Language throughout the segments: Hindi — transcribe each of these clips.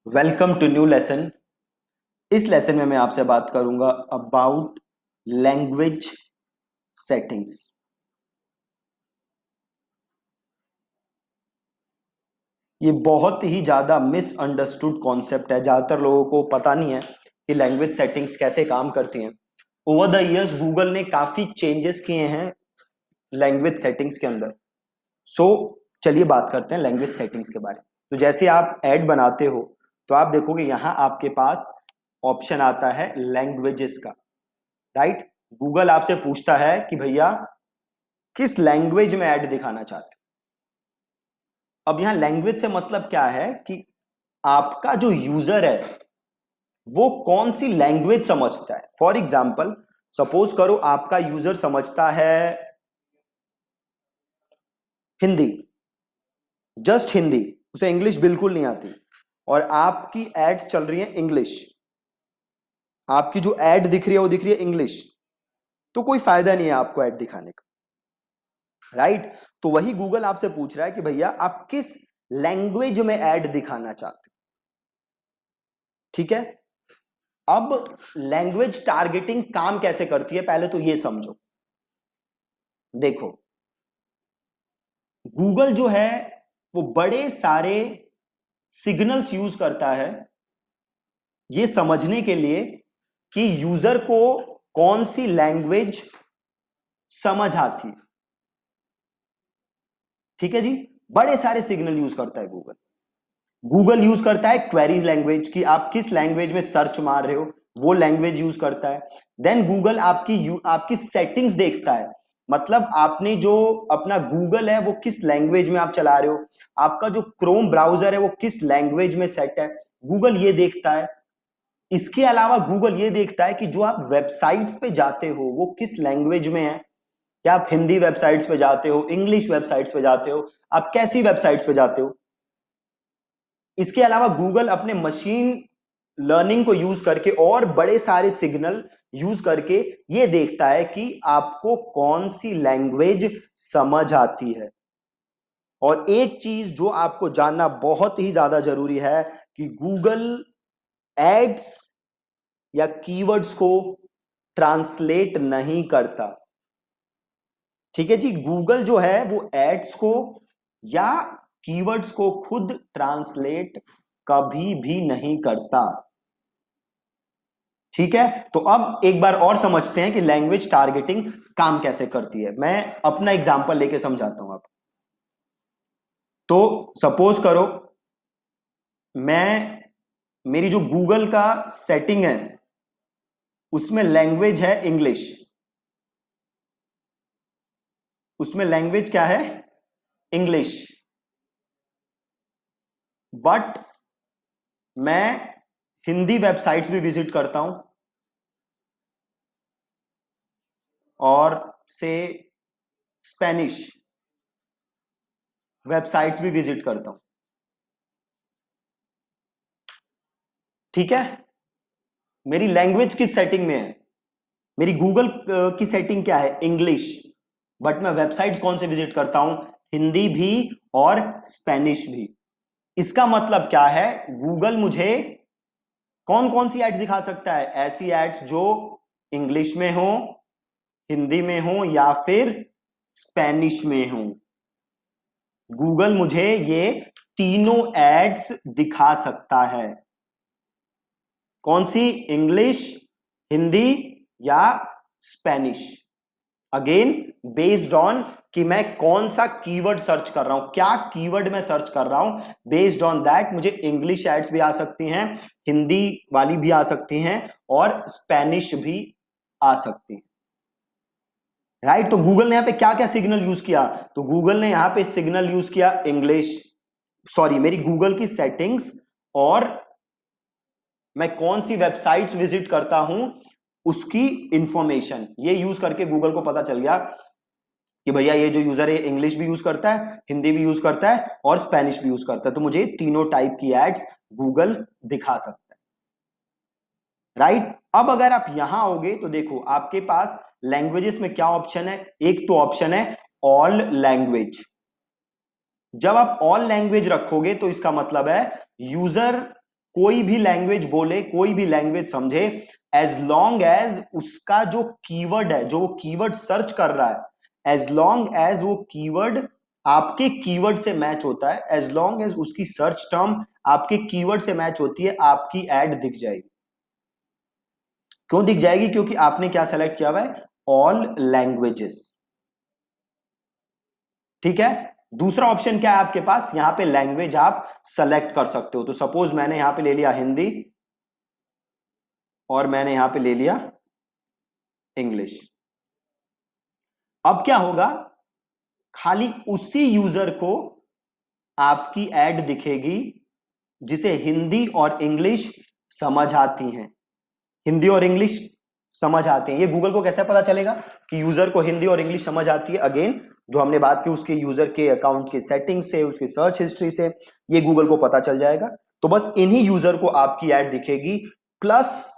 Welcome to new lesson. इस लेसन में मैं आपसे बात करूंगा अबाउट लैंग्वेज सेटिंग्स। ये बहुत ही ज्यादा मिसअंडरस्टूड कॉन्सेप्ट है। ज्यादातर लोगों को पता नहीं है कि लैंग्वेज सेटिंग्स कैसे काम करती हैं। ओवर द इयर्स गूगल ने काफी चेंजेस किए हैं लैंग्वेज सेटिंग्स के अंदर। सो चलिए बात करते हैं लैंग्वेज सेटिंग्स के बारे में। तो जैसे आप ऐड बनाते हो तो आप देखोगे यहां आपके पास ऑप्शन आता है लैंग्वेजेस का। राइट, गूगल आपसे पूछता है कि भैया किस लैंग्वेज में ऐड दिखाना चाहते हो। अब यहां लैंग्वेज से मतलब क्या है कि आपका जो यूजर है वो कौन सी लैंग्वेज समझता है। फॉर एग्जाम्पल, सपोज करो आपका यूजर समझता है हिंदी, जस्ट हिंदी, उसे इंग्लिश बिल्कुल नहीं आती और आपकी एड चल रही है इंग्लिश, आपकी जो एड दिख रही है वो दिख रही है इंग्लिश, तो कोई फायदा नहीं है आपको एड दिखाने का। राइट, तो वही गूगल आपसे पूछ रहा है कि भैया आप किस लैंग्वेज में ऐड दिखाना चाहते हो। ठीक है, अब लैंग्वेज टारगेटिंग काम कैसे करती है पहले तो ये समझो। देखो, गूगल जो है वो बड़े सारे सिग्नल्स यूज करता है ये समझने के लिए कि यूजर को कौन सी लैंग्वेज समझ आती है। ठीक है जी, बड़े सारे सिग्नल यूज करता है गूगल। गूगल यूज करता है क्वेरीज लैंग्वेज की, आप किस लैंग्वेज में सर्च मार रहे हो वो लैंग्वेज यूज करता है। देन गूगल आपकी सेटिंग्स देखता है, मतलब आपने जो अपना गूगल है वो किस लैंग्वेज में आप चला रहे हो, आपका जो क्रोम ब्राउजर है वो किस लैंग्वेज में सेट है, गूगल ये देखता है। इसके अलावा गूगल ये देखता है कि जो आप वेबसाइट्स पे जाते हो वो किस लैंग्वेज में है, क्या आप हिंदी वेबसाइट्स पे जाते हो, इंग्लिश वेबसाइट्स पे जाते हो, आप कैसी वेबसाइट्स पे जाते हो। इसके अलावा गूगल अपने मशीन लर्निंग को यूज करके और बड़े सारे सिग्नल यूज करके यह देखता है कि आपको कौन सी लैंग्वेज समझ आती है। और एक चीज जो आपको जानना बहुत ही ज्यादा जरूरी है कि गूगल एड्स या कीवर्ड्स को ट्रांसलेट नहीं करता। ठीक है जी, गूगल जो है वो एड्स को या कीवर्ड्स को खुद ट्रांसलेट कभी भी नहीं करता। ठीक है, तो अब एक बार और समझते हैं कि लैंग्वेज टारगेटिंग काम कैसे करती है। मैं अपना एग्जांपल लेके समझाता हूं आपको। तो सपोज करो मैं, मेरी जो गूगल का सेटिंग है उसमें लैंग्वेज है इंग्लिश। उसमें लैंग्वेज क्या है, इंग्लिश। बट मैं हिंदी वेबसाइट्स भी विजिट करता हूं और से स्पेनिश वेबसाइट्स भी विजिट करता हूं। ठीक है, मेरी लैंग्वेज किस सेटिंग में है, मेरी गूगल की सेटिंग क्या है, इंग्लिश। बट मैं वेबसाइट्स कौन से विजिट करता हूं, हिंदी भी और स्पेनिश भी। इसका मतलब क्या है, गूगल मुझे कौन कौन सी एड्स दिखा सकता है, ऐसी एड्स जो इंग्लिश में हो, हिंदी में हो या फिर स्पेनिश में हो। गूगल मुझे ये तीनों एड्स दिखा सकता है। कौन सी, इंग्लिश, हिंदी या स्पेनिश। अगेन बेस्ड ऑन कि मैं कौन सा कीवर्ड सर्च कर रहा हूं, क्या कीवर्ड मैं सर्च कर रहा हूं, बेस्ड ऑन दैट मुझे इंग्लिश एड्स भी आ सकती हैं, हिंदी वाली भी आ सकती हैं और स्पेनिश भी आ सकती हैं। राइट, तो गूगल ने यहां पे क्या क्या सिग्नल यूज किया, तो गूगल ने यहां पे सिग्नल यूज किया इंग्लिश, सॉरी मेरी गूगल की सेटिंग्स और मैं कौन सी वेबसाइट्स विजिट करता हूं उसकी इंफॉर्मेशन, ये यूज करके गूगल को पता चल गया कि भैया ये जो यूजर है इंग्लिश भी यूज करता है, हिंदी भी यूज करता है और स्पेनिश भी यूज करता है, तो मुझे तीनों टाइप की एड्स गूगल दिखा सकता है। राइट, अब अगर आप यहां आओगे तो देखो आपके पास लैंग्वेजेस में क्या ऑप्शन है, एक तो ऑप्शन है ऑल लैंग्वेज। जब आप ऑल लैंग्वेज रखोगे तो इसका मतलब है यूजर कोई भी लैंग्वेज बोले, कोई भी लैंग्वेज समझे, एज लॉन्ग एज उसका जो कीवर्ड है, जो वो कीवर्ड सर्च कर रहा है, एज लॉन्ग एज वो कीवर्ड आपके कीवर्ड से मैच होता है, एज लॉन्ग एज उसकी सर्च टर्म आपके कीवर्ड से मैच होती है, आपकी एड दिख जाएगी। क्यों दिख जाएगी? क्योंकि आपने क्या सेलेक्ट किया हुआ है? All languages. ठीक है। दूसरा ऑप्शन क्या है आपके पास? यहां पे लैंग्वेज आप सेलेक्ट कर सकते हो। तो सपोज मैंने यहां पे ले लिया हिंदी और मैंने यहां पे ले लिया इंग्लिश। अब क्या होगा? खाली उसी यूजर को आपकी एड दिखेगी जिसे हिंदी और इंग्लिश समझ आती हैं। हिंदी और इंग्लिश समझ आते हैं। ये गूगल को कैसे पता चलेगा कि यूजर को हिंदी और इंग्लिश समझ आती है? अगेन जो हमने बात की उसके यूजर के अकाउंट के सेटिंग से, उसके सर्च हिस्ट्री से, ये गूगल को पता चल जाएगा। तो बस इन्हीं यूजर को आपकी ऐड दिखेगी, प्लस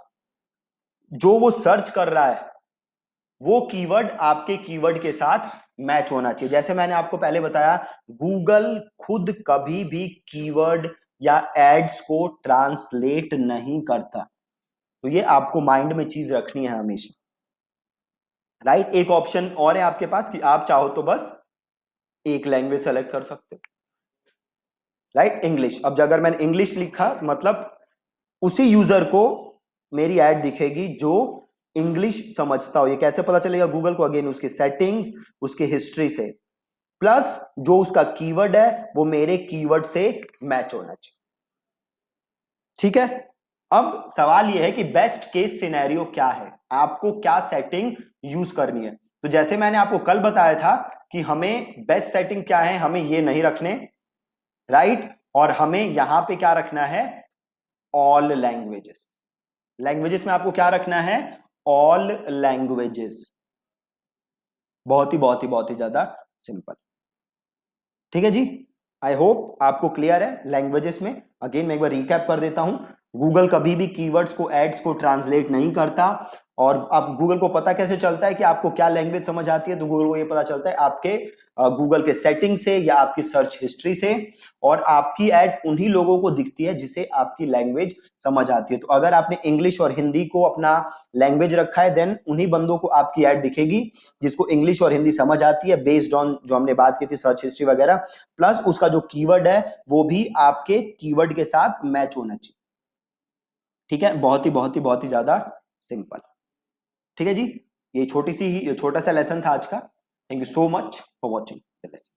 जो वो सर्च कर रहा है वो कीवर्ड आपके कीवर्ड के साथ मैच होना चाहिए। जैसे मैंने आपको पहले बताया, गूगल खुद कभी भी कीवर्ड या एड्स को ट्रांसलेट नहीं करता। तो ये आपको माइंड में चीज रखनी है हमेशा। राइट। एक ऑप्शन और है आपके पास कि आप चाहो तो बस एक लैंग्वेज सेलेक्ट कर सकते हो। Right, English. अब अगर मैंने इंग्लिश लिखा मतलब उसी यूजर को मेरी ऐड दिखेगी जो इंग्लिश समझता हो। ये कैसे पता चलेगा गूगल को? अगेन उसकी सेटिंग्स, उसकी हिस्ट्री से, प्लस जो उसका कीवर्ड है वो मेरे कीवर्ड से मैच होना चाहिए। ठीक है। अब सवाल यह है कि बेस्ट केस सिनेरियो क्या है, आपको क्या सेटिंग यूज करनी है। तो जैसे मैंने आपको कल बताया था कि हमें बेस्ट सेटिंग क्या है, हमें ये नहीं रखने, राइट, और हमें यहां पे क्या रखना है? All languages. लैंग्वेजेस में आपको क्या रखना है? All languages. बहुत ही ज्यादा सिंपल। ठीक है जी। आई होप आपको क्लियर है लैंग्वेजेस में। अगेन मैं एक बार रिकैप कर देता हूं। गूगल कभी भी कीवर्ड्स को, एड्स को ट्रांसलेट नहीं करता। और अब गूगल को पता कैसे चलता है कि आपको क्या लैंग्वेज समझ आती है? तो गूगल को ये पता चलता है आपके गूगल के सेटिंग से या आपकी सर्च हिस्ट्री से। और आपकी एड उन्हीं लोगों को दिखती है जिसे आपकी लैंग्वेज समझ आती है। तो अगर आपने इंग्लिश और हिंदी को अपना लैंग्वेज रखा है, देन उन्हीं बंदों को आपकी एड दिखेगी जिसको इंग्लिश और हिंदी समझ आती है, बेस्ड ऑन जो हमने बात की थी सर्च हिस्ट्री वगैरह। प्लस उसका जो कीवर्ड है वो भी आपके कीवर्ड के साथ मैच होना चाहिए। ठीक है। बहुत ही ज्यादा सिंपल। ठीक है जी। ये छोटा सा लेसन था आज का। Thank you so much for watching the lesson.